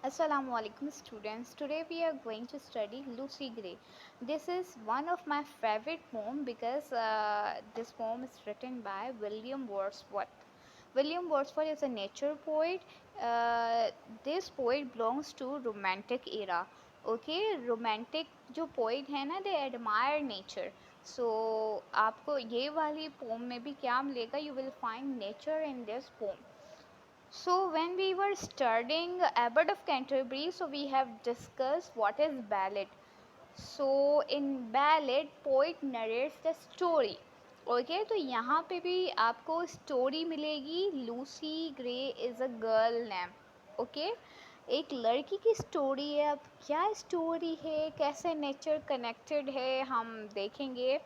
Assalamualaikum students. Today we are going to study Lucy Gray. This is one of my favorite poem because this poem is written by William Wordsworth. William Wordsworth is a nature poet. Uh, this poet belongs to romantic era. Okay, romantic जो poet है ना, they admire nature. So आपको ये वाली poem में भी क्या मिलेगा? You will find nature in this poem. So when we were studying Abbot of Canterbury, so we have discussed what is ballad. So in ballad, poet narrates the story. Okay तो यहाँ पे भी आपको story मिलेगी. Lucy grey is a girl name. Okay एक लड़की की story है. अब क्या स्टोरी है, कैसे नेचर कनेक्टेड है, हम देखेंगे.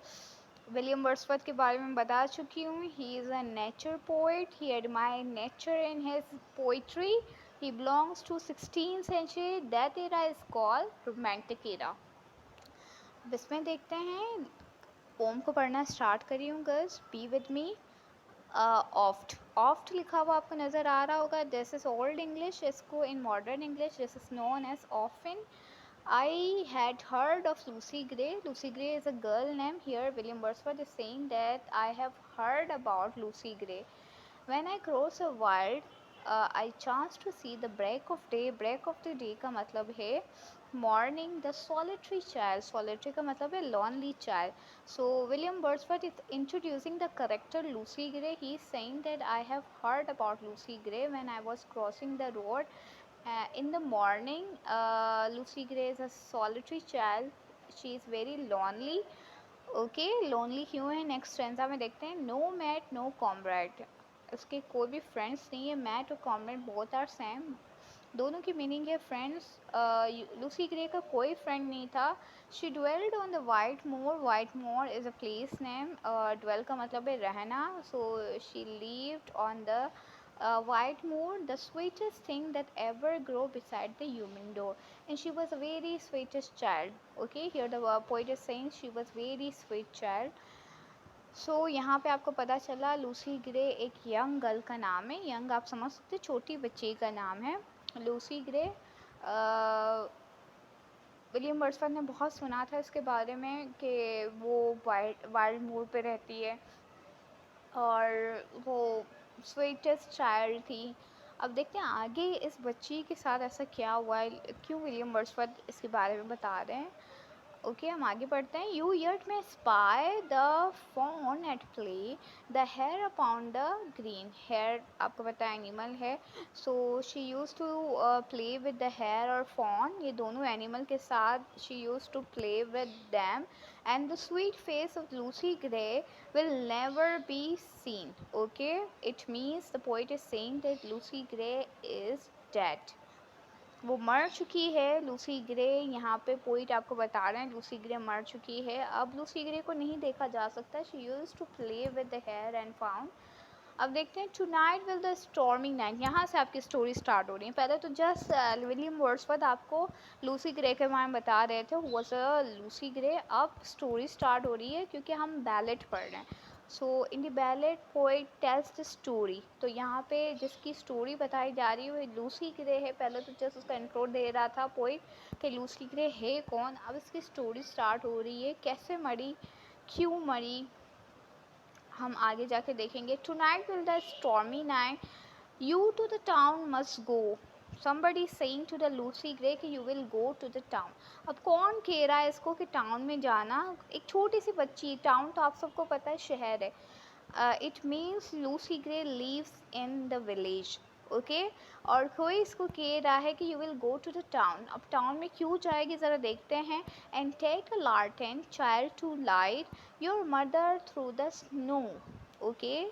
विलियम वर्ड्सवर्थ के बारे में बता चुकी हूँ. He is a nature poet. He admire nature in his poetry. He belongs to 16th century. That era is called romantic era. अब इसमें देखते हैं. पोम को पढ़ना स्टार्ट करी हूँ girls. Be with me. Oft oft लिखा हुआ आपको नज़र आ रहा होगा. This is old English. इसको in modern English this is known as often. I had heard of Lucy Gray. Lucy Gray is a girl name. Here William Wordsworth is saying that I have heard about Lucy Gray. When I cross a wild, I chance to see the break of day. Break of the day का मतलब है morning. The solitary child. Solitary का मतलब है lonely child. So William Wordsworth is introducing the character Lucy Gray. He is saying that I have heard about Lucy Gray when I was crossing the road. In the morning, Lucy Gray is a solitary child. She is very lonely. Okay lonely क्यों है? Next stanza में देखते हैं. No mate no comrade. उसके कोई भी friends नहीं है. मैट और कॉमरेड बोथ आर सेम. दोनों की मीनिंग है फ्रेंड्स. लूसी ग्रे का कोई फ्रेंड नहीं था. She dwelled on the white moor. White moor is a place name. Dwell का मतलब है रहना. So she lived on the white moor, the sweetest thing that ever grew beside the human door. And she was a very sweetest child. Okay, here the poet is saying she was very sweet child. So यहाँ पे आपको पता चला Lucy grey एक young girl का नाम है. Young आप समझ सकते छोटी बच्ची का नाम है लूसी ग्रे. विलियम वर्ड्सवर्थ ने बहुत सुना था इसके बारे में कि वो वाइल्ड मूर पे रहती है और वो स्वीटेस्ट चाइल्ड थी. अब देखते हैं आगे इस बच्ची के साथ ऐसा क्या हुआ है, क्यों विलियम वर्ड्सवर्थ इसके बारे में बता रहे हैं. ओके हम आगे बढ़ते हैं. You yet may spy the fawn at play. The hare upon the green. Hare आपको पता है एनिमल है. So she use to play with the hare और फॉन. ये दोनों एनिमल के साथ she use to play with them. And the sweet face of Lucy Gray will never be seen. Okay, it means the poet is saying that Lucy Gray is dead. वो मर चुकी है Lucy grey. यहाँ पे poet आपको बता रहे हैं लूसी ग्रे मर चुकी है. अब लूसी ग्रे को नहीं देखा जा सकता. She used to play with the hare and found. अब देखते हैं tonight will the storming night. यहाँ से आपकी स्टोरी स्टार्ट हो रही है. पहले तो जस्ट विलियम वर्ड्सवर्थ आपको लूसी ग्रे के बारे में बता रहे थे वाज अ लूसी ग्रे. अब स्टोरी स्टार्ट हो रही है क्योंकि हम बैलेट पढ़ रहे हैं. So in the ballad poet tells the story. तो यहाँ पे जिसकी स्टोरी बताई जा रही है वो लूसी ग्रे है. पहले तो जस्ट उसका इंट्रो दे रहा था पोएट कि लूसी ग्रे है कौन. अब इसकी स्टोरी स्टार्ट हो रही है. कैसे मरी, क्यों मरी, हम आगे जाके देखेंगे. Tonight will the stormy night you to the town must go. somebody saying to the Lucy Gray कि you will go to the town. अब कौन कह रहा है इसको कि टाउन में जाना. एक छोटी सी बच्ची. टाउन तो आप सबको पता है शहर है. It means Lucy Gray lives in the village. Okay और कोई इसको कह रहा है कि you will go to the town. अब टाउन में क्यों जाएगी ज़रा देखते हैं. And take a lantern child to light your mother through the snow. Okay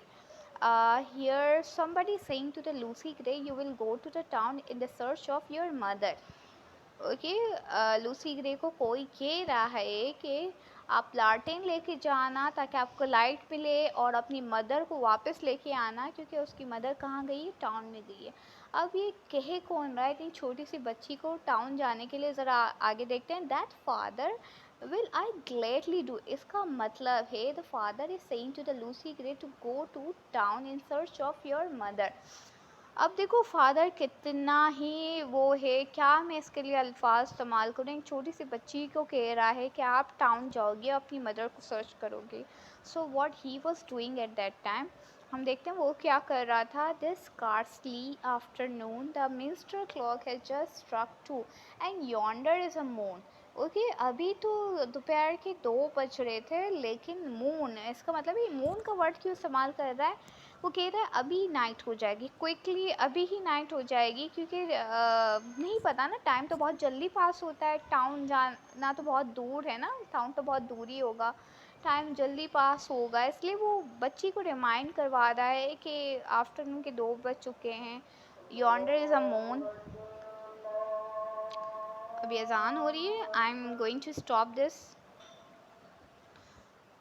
here somebody saying to the Lucy Gray you will go to the town in the search of your mother. Okay Lucy grey को कोई कह रहा है कि आप लालटेन लेके जाना ताकि आपको लाइट मिले और अपनी मदर को वापस लेके आना क्योंकि उसकी मदर कहाँ गई है, टाउन में गई है. अब ये कहे कौन रहा है इतनी छोटी सी बच्ची को टाउन जाने के लिए. ज़रा आगे देखते हैं. That father will I gladly do. इसका मतलब है the father is saying to the Lucy Gray to go to town in search of your mother. अब देखो फादर कितना ही वो है, क्या मैं इसके लिए अल्फाज इस्तेमाल करूँ, एक छोटी सी बच्ची को कह रहा है कि आप टाउन जाओगे, अपनी मदर को सर्च करोगे। So what he was doing at that time, हम देखते हैं वो क्या कर रहा था। This scarcely afternoon the minister clock has just struck 2 and yonder is a moon. Okay, अभी तो दोपहर के 2 बज रहे थे, लेकिन मून, इसका मतलब ये मून का वर्ड क्यों इस्तेमाल कर रहा है। वो कह रहा है अभी नाइट हो जाएगी, क्विकली अभी ही नाइट हो जाएगी, क्योंकि नहीं पता ना, टाइम तो बहुत जल्दी पास होता है, टाउन जाना तो बहुत दूर है ना, टाउन तो बहुत दूर ही होगा, टाइम जल्दी पास होगा, इसलिए वो बच्ची को रिमाइंड करवा रहा है कि आफ्टरनून के 2 बज चुके हैं, यॉन्डर इज़ अ मून। अभी अजान हो रही है, I am going to stop this.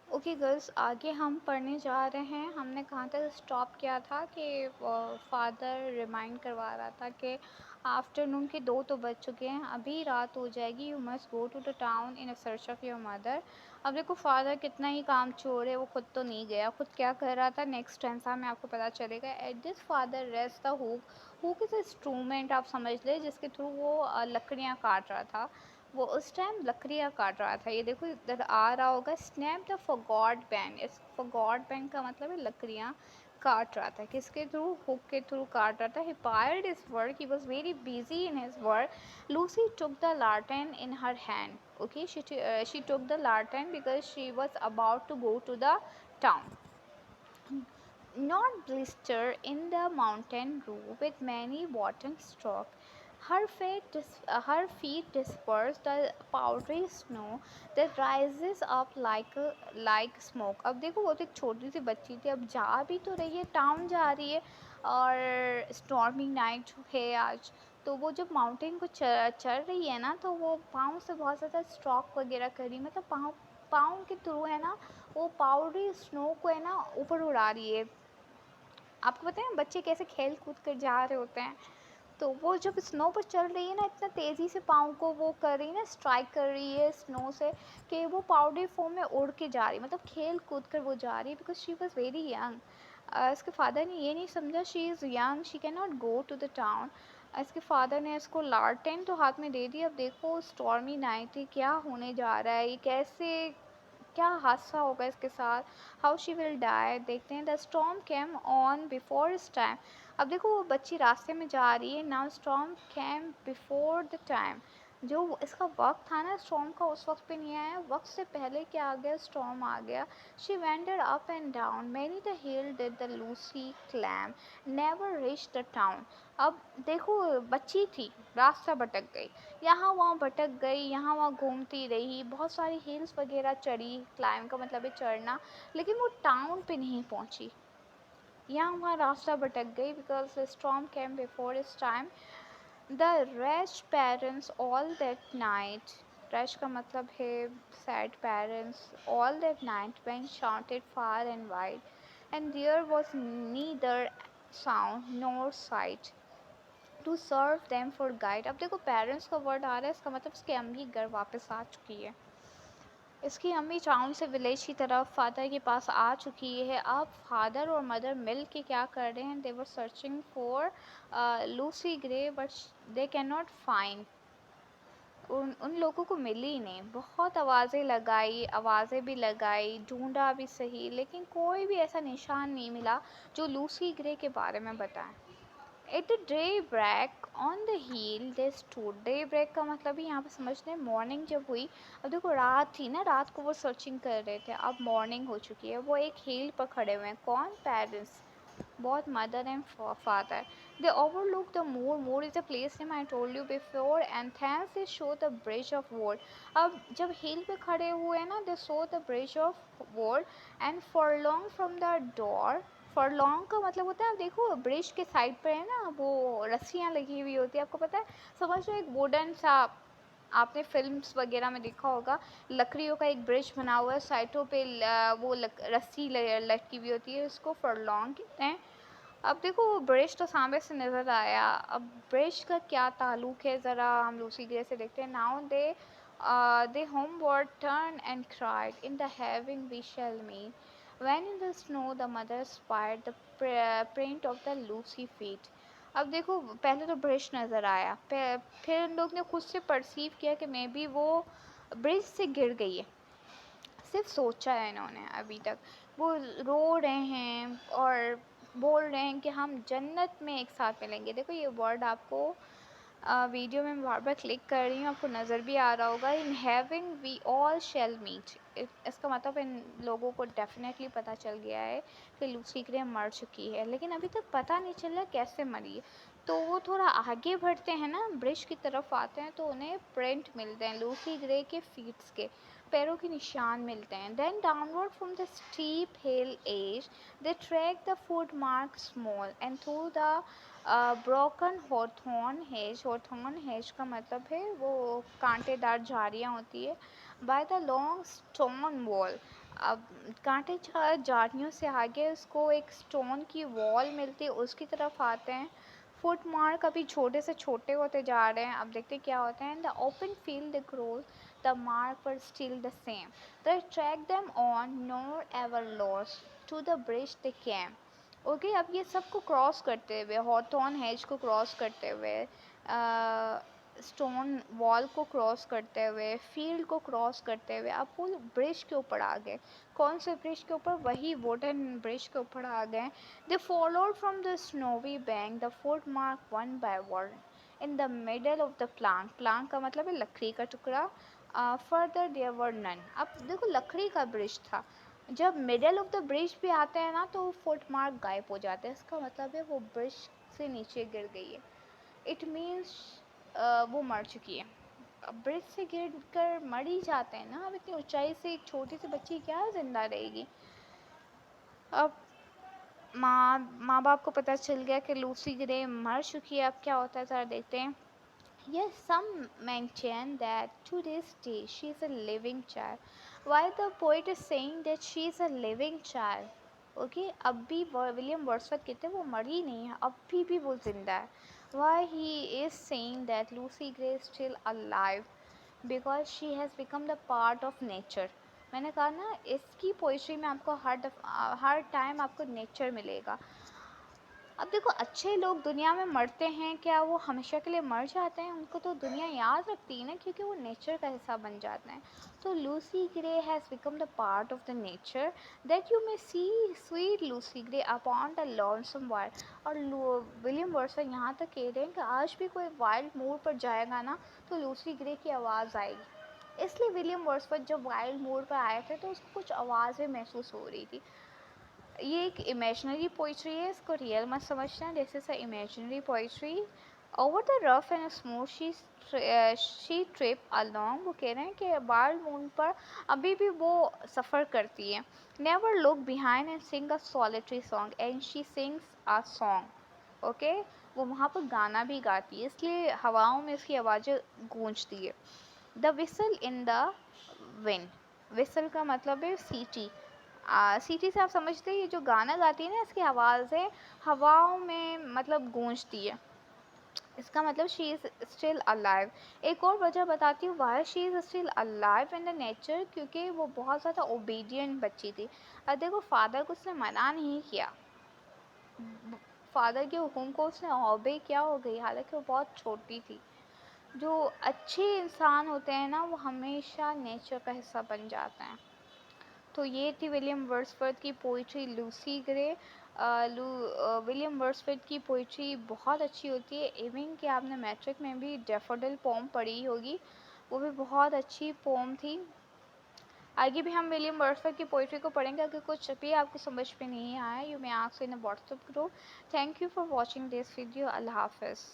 Okay girls, आगे हम पढ़ने जा रहे हैं। हमने कहाँ तक स्टॉप किया था कि फादर रिमाइंड करवा रहा था कि आफ्टरनून के 2 तो बज चुके हैं, अभी रात हो जाएगी, you must go to the town in a search of your mother. अब देखो फादर कितना ही काम चोर है, वो खुद तो नहीं गया, खुद क्या कर रहा था नेक्स्ट टेंसा में आपको पता चलेगा। At this father rest the hook, hook is instrument आप समझ ले, जिसके थ्रू वो लकड़ियाँ काट रहा था, वो उस टाइम लकड़ियाँ काट रहा था। ये देखो इधर आ रहा होगा, स्नैप द फॉरगॉट बैन, इस फॉरगॉट बैन का मतलब है लकड़ियाँ काट रहा था, किसके थ्रू, हुक के थ्रू काट रहा था। He plied his work, he was very busy in his work. Lucy took the lantern in her hand, okay, she took the lantern because she was about to go to the town. Not blister in the mountain row with many bottom stroke. Her feet disperse the powdery snow that rises up like smoke. अब देखो वो तो एक छोटी सी बच्ची थी, अब जा भी तो रही है, टाउन जा रही है, और स्टॉर्मी नाइट है आज, तो वो जब माउंटेन को चढ़ रही है ना, तो वो पाँव से बहुत ज़्यादा स्ट्रोक वगैरह कर रही है, मतलब पाँव पाँव के थ्रू है ना, वो पाउडरी स्नो को है ना ऊपर उड़ा रही है। आपको पता है बच्चे कैसे खेल कूद कर जा रहे होते हैं, तो वो जब स्नो पर चल रही है ना, इतना तेज़ी से पाँव को वो कर रही है ना, स्ट्राइक कर रही है स्नो से, कि वो पाउडर फॉर्म में उड़ के जा रही है, मतलब खेल कूद कर वो जा रही है, because she was very young. इसके फादर ने ये नहीं समझा she is young, she can not go to the town. इसके फादर ने इसको लालटेन तो हाथ में दे दी। अब देखो स्टॉर्मी नाइट है, क्या होने जा रहा है, ये कैसे, क्या हादसा होगा इसके साथ, हाउ शी विल डाई। देखते हैं। The storm came on before its time. अब देखो वो बच्ची रास्ते में जा रही है, now storm came before the time, जो इसका वक्त था ना स्टॉर्म का, उस वक्त पे नहीं आया, वक्त से पहले क्या आ गया, स्टॉर्म आ गया। She wander up and down many the hill did the Lucy climb never reach the town. अब देखो बच्ची थी, रास्ता भटक गई, यहाँ वहाँ भटक गई, यहाँ वहाँ घूमती रही, बहुत सारी हिल्स वगैरह चढ़ी, क्लाइम का मतलब है चढ़ना, लेकिन वो टाउन पे नहीं पहुँची, यहाँ वहाँ रास्ता भटक गई, because storm came before its time. The rash parents all that night, rash का मतलब है sad parents, all that night when shouted far and wide and there was neither sound nor sight to serve them for guide. अब देखो parents का word आ रहा है, इसका मतलब इसकी अम्मी घर वापस आ चुकी है, इसकी अम्मी टाउन से विलेज की तरफ फादर के पास आ चुकी है। अब फादर और मदर मिल के क्या कर रहे हैं, they were searching for Lucy Gray but they can not find, उन उन लोगों को मिली ही नहीं, बहुत आवाज़ें भी लगाई, ढूंढा भी सही, लेकिन कोई भी ऐसा निशान नहीं मिला जो लूसी ग्रे के बारे में बताए। At the day break on the hill they stood. Day break का मतलब ही यहाँ पर समझ लें मॉर्निंग जब हुई। अब देखो रात थी ना, रात को वो सर्चिंग कर रहे थे, अब मॉर्निंग हो चुकी है, वो एक हील पर खड़े हुए हैं, कौन, parents, both mother and father. They overlook the moor. Moor is a place name I told you before, and thence they show the bridge of wood. अब जब हिल पे खड़े हुए ना, they saw the bridge of wood and furlong from the door. Furlong का मतलब होता है, आप देखो ब्रिज के साइड पर है ना वो रस्सियाँ लगी हुई होती है, आपको पता है, समझ लो एक वुडन सा, आपने फिल्म्स वगैरह में देखा होगा, लकड़ियों का एक ब्रिज बना हुआ है, साइडों पे वो रस्सी लटकी हुई होती है, उसको फरलॉन्ग कहते हैं। अब देखो वो ब्रिज तो सामने से नज़र आया, अब ब्रिज का क्या ताल्लुक है ज़रा हम लूसी ग्रे से देखते हैं। Now they homeward turned and cried, in the heaven we shall meet, when in the snow the mother spied the print of the Lucy feet. अब देखो पहले तो ब्रिज नज़र आया, फिर उन लोग ने खुद से परसीव किया कि मे बी वो ब्रिज से गिर गई है। सिर्फ सोचा है इन्होंने अभी तक। वो रो रहे हैं और बोल रहे हैं कि हम जन्नत में एक साथ मिलेंगे। देखो ये वर्ड आपको वीडियो में बार बार क्लिक कर रही हूँ, आपको नज़र भी आ रहा होगा, in heaven we all shall meet. इसका मतलब इन लोगों को डेफिनेटली पता चल गया है कि लूसी ग्रे मर चुकी है, लेकिन अभी तक पता नहीं चला कैसे मरी है। तो वो थोड़ा आगे बढ़ते हैं ना, ब्रिज की तरफ आते हैं, तो उन्हें प्रिंट मिलते हैं लूसी ग्रे के फीट्स के, पैरों के निशान मिलते हैं। Then downward from the steep hill edge they track the foot mark small and through the broken hawthorn hedge. Hawthorn hedge का मतलब है वो कांटेदार झाड़ियाँ होती है। By the long stone wall, अब कांटेदार झाड़ियों से आगे उसको एक स्टोन की वॉल मिलती है, उसकी तरफ आते हैं। फुट मार्क अभी छोटे से छोटे होते जा रहे हैं, अब देखते क्या होते हैं। The open field the growth the mark were still the same. They tracked them on, nor ever lost. To the bridge they came. Okay अब ये सबको क्रॉस करते हुए, हॉथॉर्न हेज को क्रॉस करते हुए, स्टोन वॉल को क्रॉस करते हुए, फील्ड को क्रॉस करते हुए, अब वो ब्रिज के ऊपर आ गए। कौन से ब्रिज के ऊपर? वही वुडन ब्रिज के ऊपर आ गए। They followed from the snowy bank the foot mark one by one in the middle of the plank. Plank का मतलब है लकड़ी का टुकड़ा। Further there were none. अब देखो लकड़ी का ब्रिज था, जब मिडल ऑफ द ब्रिज पे आते हैं ना तो फुट मार्क गायब हो जाते हैं। इसका मतलब है वो ब्रिज से नीचे गिर गई है। इट मीन्स वो मर चुकी है। अब ब्रिज से गिर कर मर ही जाते हैं ना, अब इतनी ऊंचाई से एक छोटी सी बच्ची क्या जिंदा रहेगी। अब माँ बाप को पता चल गया कि लूसी ग्रे मर चुकी है। अब क्या होता है ज़रा देखते हैं। Yes, some mention that to this day she is a living child. While the poet is saying that she is a living child, okay, अब भी विलियम वर्ड्सवर्थ कहते हैं वो मरी नहीं है, अभी भी वो जिंदा है। Why he is saying that Lucy Gray is still alive? Because she has become the part of nature. मैंने कहा ना इसकी पोइट्री में आपको हर टाइम आपको नेचर मिलेगा। अब देखो अच्छे लोग दुनिया में मरते हैं, क्या वो हमेशा के लिए मर जाते हैं? उनको तो दुनिया याद रखती है ना, क्योंकि वो नेचर का हिस्सा बन जाते हैं। तो Lucy Gray has become the part of the nature that you may see sweet Lucy Gray upon the lonesome wild. और विलियम वर्ड्सवर्थ यहाँ तक कह रहे हैं कि आज भी कोई वाइल्ड मोड़ पर जाएगा ना तो लूसी ग्रे की आवाज़ आएगी। इसलिए विलियम वर्ड्सवर्थ जब वाइल्ड मोड़ पर आए थे तो उसको कुछ आवाज़ें महसूस हो रही थी। ये एक इमेजिनरी पोइट्री है, इसको रियल मत समझना, this is a imaginary poetry. Over the rough and smooth she trip along, वो कह रहे हैं कि वाइल्ड मून पर अभी भी वो सफ़र करती है। Never look behind and Singh a solitary song and she sings a song. Okay, वो वहाँ पर गाना भी गाती है, इसलिए हवाओं में इसकी आवाज़ें गूंजती है। The whistle in the wind, whistle का मतलब है सीटी। सीटी से आप समझते हैं ये जो गाना गाती है ना इसकी आवाज़ें हवाओं में मतलब गूंजती है। इसका मतलब शी इज़ स्टिल अलाइव। एक और वजह बताती हूँ why she is still alive in the nature, क्योंकि वो बहुत ज़्यादा ओबीडियंट बच्ची थी। और देखो फादर को उसने मना नहीं किया, फादर के हुक्म को उसने ऑबे किया हो गई, हालांकि वो बहुत छोटी थी। जो अच्छे इंसान होते हैं ना वो हमेशा नेचर का हिस्सा बन जाते हैं। तो ये थी विलियम वर्ड्सवर्थ की poetry Lucy grey. William Wordsworth की पोइट्री बहुत अच्छी होती है। इवन कि आपने मैट्रिक में भी डेफोडिल पोम पढ़ी होगी, वो भी बहुत अच्छी पोम थी। आगे भी हम विलियम वर्ड्सवर्थ की पोइट्री को पढ़ेंगे। अगर कुछ भी आपको समझ में नहीं आया, you may ask in a WhatsApp group. Thank you for watching this video. अल्लाह हाफिज़।